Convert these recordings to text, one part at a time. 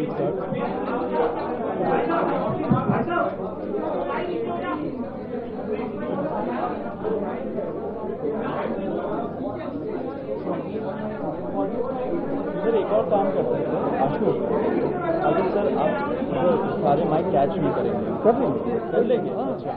Sir एक और काम कर सकते हैं आशु, अगर सर आप सारे माइक कैच नहीं करेंगे कर लेंगे। अच्छा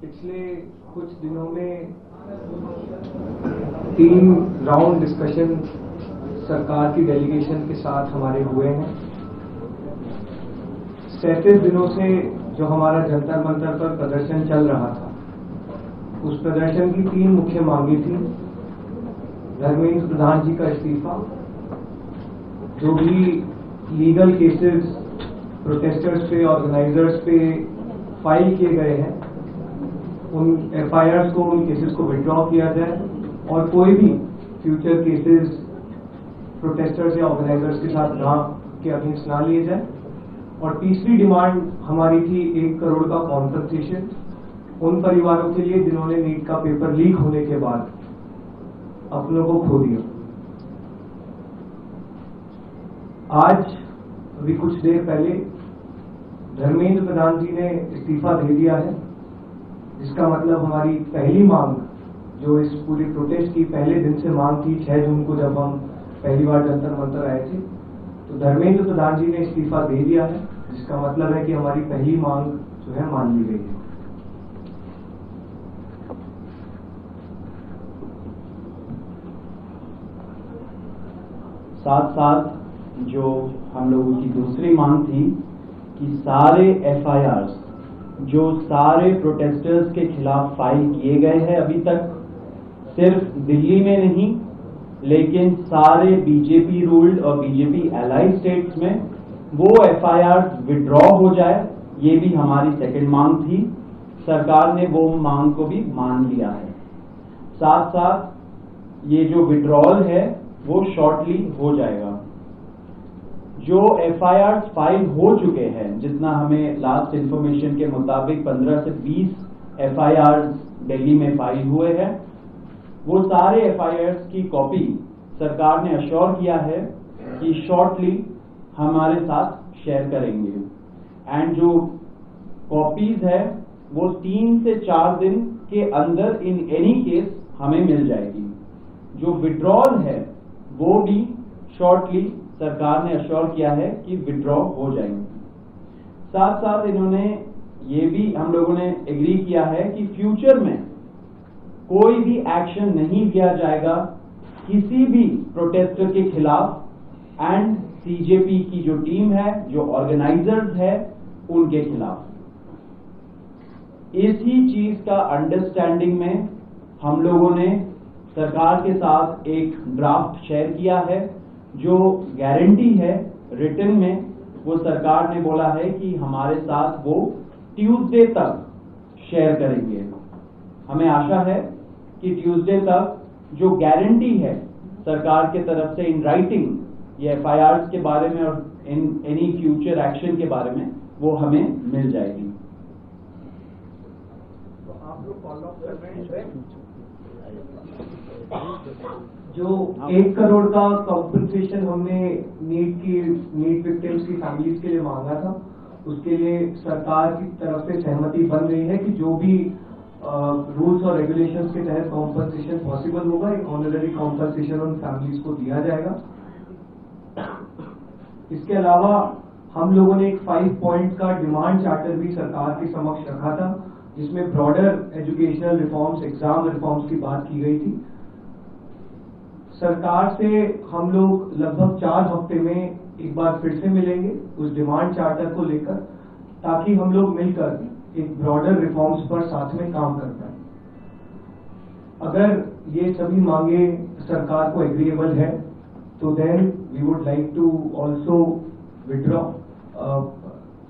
पिछले कुछ दिनों में 3 राउंड डिस्कशन सरकार की डेलीगेशन के साथ हमारे हुए हैं। 37 दिनों से जो हमारा जंतर मंतर पर प्रदर्शन चल रहा था, उस प्रदर्शन की 3 मुख्य मांगे थी। धर्मेंद्र प्रधान जी का इस्तीफा, जो भी लीगल केसेस प्रोटेस्टर्स पे, ऑर्गेनाइजर्स पे फाइल किए गए हैं, उन FIRs को, उन केसेस को विड्रॉ किया जाए और कोई भी फ्यूचर केसेस प्रोटेस्टर्स या ऑर्गेनाइजर्स के साथ के अगेंस्ट ना लिए जाए। और तीसरी डिमांड हमारी थी 1 करोड़ का कॉम्पनसेशन उन परिवारों के लिए जिन्होंने नीट का पेपर लीक होने के बाद अपनों को खो दिया। आज अभी कुछ देर पहले धर्मेंद्र प्रधान जी ने इस्तीफा दे दिया है, जिसका मतलब हमारी पहली मांग, जो इस पूरी प्रोटेस्ट की पहले दिन से मांग थी, 6 जून को जब हम पहली बार जंतर मंतर आए थे, तो धर्मेंद्र प्रधान जी ने इस्तीफा दे दिया है, जिसका मतलब है कि हमारी पहली मांग जो है मान ली गई है। साथ साथ जो हम लोगों की दूसरी मांग थी कि सारे FIRs जो सारे प्रोटेस्टर्स के खिलाफ फाइल किए गए हैं अभी तक, सिर्फ दिल्ली में नहीं लेकिन सारे बीजेपी रूल्ड और बीजेपी एलाइड स्टेट्स में वो FIRs विड्रॉ हो जाए, ये भी हमारी सेकंड मांग थी। सरकार ने वो मांग को भी मान लिया है। साथ साथ ये जो विड्रॉल है वो शॉर्टली हो जाएगा। जो FIRs फाइल हो चुके हैं, जितना हमें लास्ट इंफॉर्मेशन के मुताबिक 15 से 20 FIRs दिल्ली में फाइल हुए हैं, वो सारे FIRs की कॉपी सरकार ने अश्योर किया है कि शॉर्टली हमारे साथ शेयर करेंगे। एंड जो कॉपीज है वो 3 से 4 दिन के अंदर इन एनी केस हमें मिल जाएगी। जो विड्रॉल है वो भी शॉर्टली सरकार ने अश्योर किया है कि विड्रॉ हो जाएंगे। साथ साथ इन्होंने ये भी हम लोगों ने एग्री किया है कि फ्यूचर में कोई भी एक्शन नहीं लिया जाएगा किसी भी प्रोटेस्टर के खिलाफ एंड CJP की जो टीम है, जो ऑर्गेनाइजर्स है, उनके खिलाफ। इसी चीज का अंडरस्टैंडिंग में हम लोगों ने सरकार के साथ एक ड्राफ्ट शेयर किया है, जो गारंटी है रिटन में, वो सरकार ने बोला है कि हमारे साथ वो ट्यूसडे तक शेयर करेंगे। हमें आशा है कि ट्यूसडे तक जो गारंटी है सरकार के तरफ से इन राइटिंग ये FIRs के बारे में और इन एनी फ्यूचर एक्शन के बारे में, वो हमें मिल जाएगी। तो आप लोग फॉलो अप कर रहे हैं जो 1 करोड़ का कॉम्पनसेशन हमने नीट विक्टिम्स की फैमिलीज के लिए मांगा था, उसके लिए सरकार की तरफ से सहमति बन रही है कि जो भी रूल्स और रेगुलेशंस के तहत कॉम्पनसेशन पॉसिबल होगा, एक ऑनररी कॉम्पनसेशन उन फैमिलीज को दिया जाएगा। इसके अलावा हम लोगों ने एक 5 पॉइंट का डिमांड चार्टर भी सरकार के समक्ष रखा था, जिसमें broader educational reforms, exam reforms की बात की गई थी। सरकार से हम लोग लगभग 4 हफ्ते में एक बार फिर से मिलेंगे उस डिमांड चार्टर को लेकर, ताकि हम लोग मिलकर एक ब्रॉडर रिफॉर्म्स पर साथ में काम कर पाए। अगर ये सभी मांगे सरकार को एग्रीएबल है, तो then we would like to also withdraw.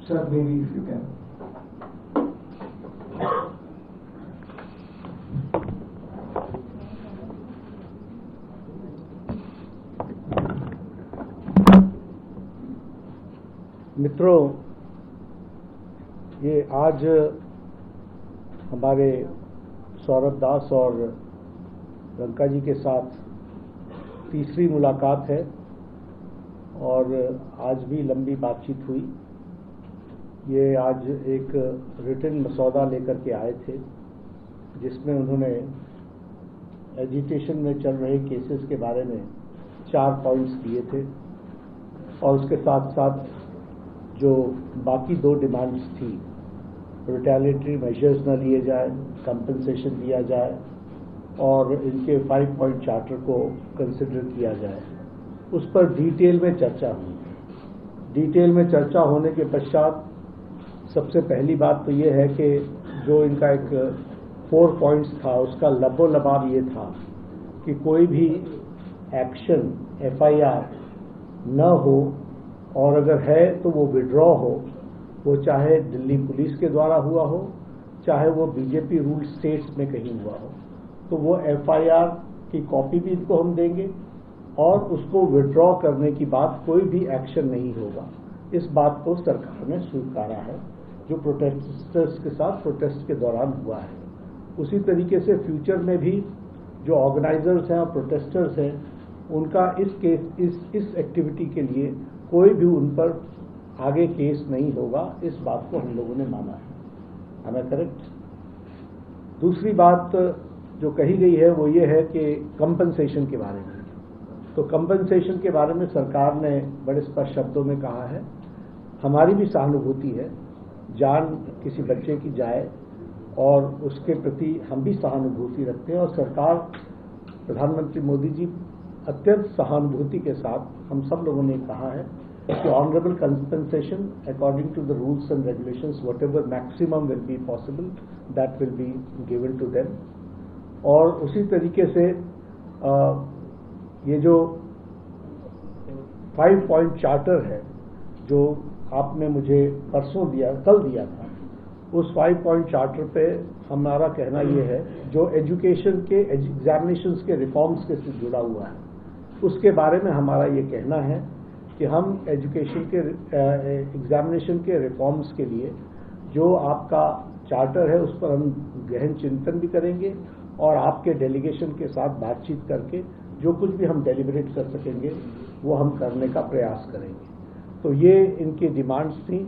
Sir, may be if you can. मित्रों, ये आज हमारे सौरभ दास और लंका जी के साथ तीसरी मुलाकात है और आज भी लंबी बातचीत हुई। ये आज एक रिटन मसौदा लेकर के आए थे जिसमें उन्होंने एजिटेशन में चल रहे केसेस के बारे में 4 पॉइंट्स दिए थे और उसके साथ साथ जो बाकी 2 डिमांड्स थी, रिटेलिएटरी मेजर्स न लिए जाए, कंपनसेशन दिया जाए और इनके 5 पॉइंट चार्टर को कंसिडर किया जाए, उस पर डिटेल में चर्चा हुई। डिटेल में चर्चा होने के पश्चात सबसे पहली बात तो ये है कि जो इनका एक 4 पॉइंट्स था उसका लबो-लबाब ये था कि कोई भी एक्शन FIR न हो और अगर है तो वो विड्रॉ हो, वो चाहे दिल्ली पुलिस के द्वारा हुआ हो, चाहे वो बीजेपी रूल्ड स्टेट्स में कहीं हुआ हो, तो वो FIR की कॉपी भी इनको हम देंगे और उसको विड्रॉ करने की बात कोई भी एक्शन नहीं होगा। इस बात को सरकार ने स्वीकारा है जो प्रोटेस्टर्स के साथ प्रोटेस्ट के दौरान हुआ है। उसी तरीके से फ्यूचर में भी जो ऑर्गेनाइजर्स हैं और प्रोटेस्टर्स हैं उनका इस एक्टिविटी के लिए कोई भी उन पर आगे केस नहीं होगा, इस बात को हम लोगों ने माना है। Am I correct? दूसरी बात जो कही गई है वो ये है कि कंपनसेशन के बारे में। तो कंपनसेशन के बारे में सरकार ने बड़े स्पष्ट शब्दों में कहा है, हमारी भी सहानुभूति है, जान किसी बच्चे की जाए और उसके प्रति हम भी सहानुभूति रखते हैं और सरकार, प्रधानमंत्री मोदी जी अत्यंत सहानुभूति के साथ हम सब लोगों ने कहा है कि honourable compensation according to the rules and regulations whatever maximum will be possible that will be given to them. और उसी तरीके से ये जो 5 पॉइंट चार्टर है जो आपने मुझे परसों दिया, कल दिया था, उस 5 पॉइंट चार्टर पे हमारा कहना ये है जो एजुकेशन के एग्जामिनेशंस के रिफॉर्म्स के से जुड़ा हुआ है उसके बारे में हमारा ये कहना है कि हम एजुकेशन के एग्जामिनेशन के रिफॉर्म्स के लिए जो आपका चार्टर है उस पर हम गहन चिंतन भी करेंगे और आपके डेलीगेशन के साथ बातचीत करके जो कुछ भी हम डेलिब्रेट कर सकेंगे वो हम करने का प्रयास करेंगे। तो ये इनकी डिमांड्स थी।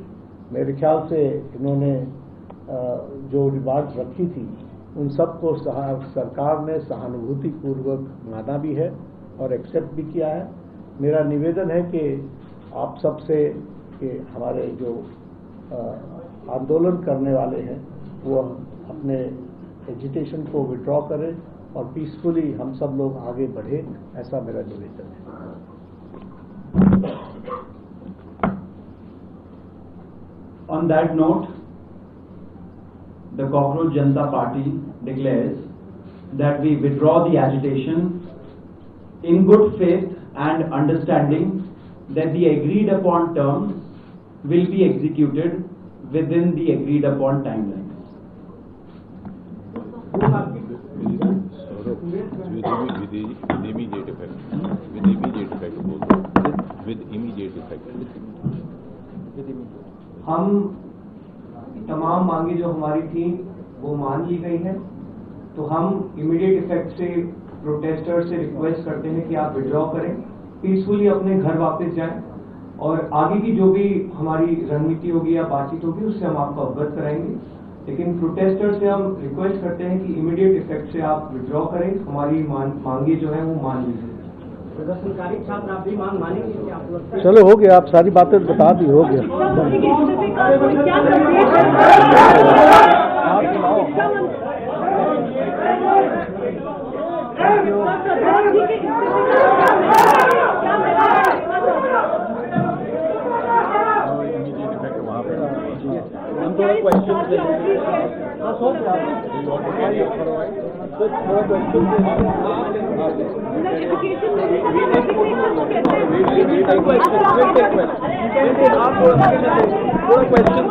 मेरे ख्याल से इन्होंने जो डिमांड्स रखी थी उन सबको सरकार ने सहानुभूतिपूर्वक माना भी है और एक्सेप्ट भी किया है। मेरा निवेदन है कि आप सबसे कि हमारे जो आंदोलन करने वाले हैं वो अपने एजिटेशन को विड्रॉ करें और पीसफुली हम सब लोग आगे बढ़े, ऐसा मेरा निवेदन है। On that note, the Cockroach Janata Party declares that we withdraw the agitation in good faith and understanding that the agreed upon terms will be executed within the agreed upon timelines. With immediate effect. With immediate effect both. With immediate effect. हम तमाम मांगे जो हमारी थी वो मान ली गई है, तो हम इमीडिएट इफेक्ट से प्रोटेस्टर्स से रिक्वेस्ट करते हैं कि आप विड्रॉ करें, पीसफुली अपने घर वापस जाएं और आगे की जो भी हमारी रणनीति होगी या बातचीत होगी उससे हम आपको अवगत कराएंगे। लेकिन प्रोटेस्टर्स से हम रिक्वेस्ट करते हैं कि इमीडिएट इफेक्ट से आप विड्रॉ करें, हमारी मांगे जो है वो मान लीजिए। प्रदर्शनकारी छात्र आप भी मांग मानेंगे क्या आपको लगता है? चलो हो गया, आप सारी बातें बता दी, हो गया। क्वेश्चन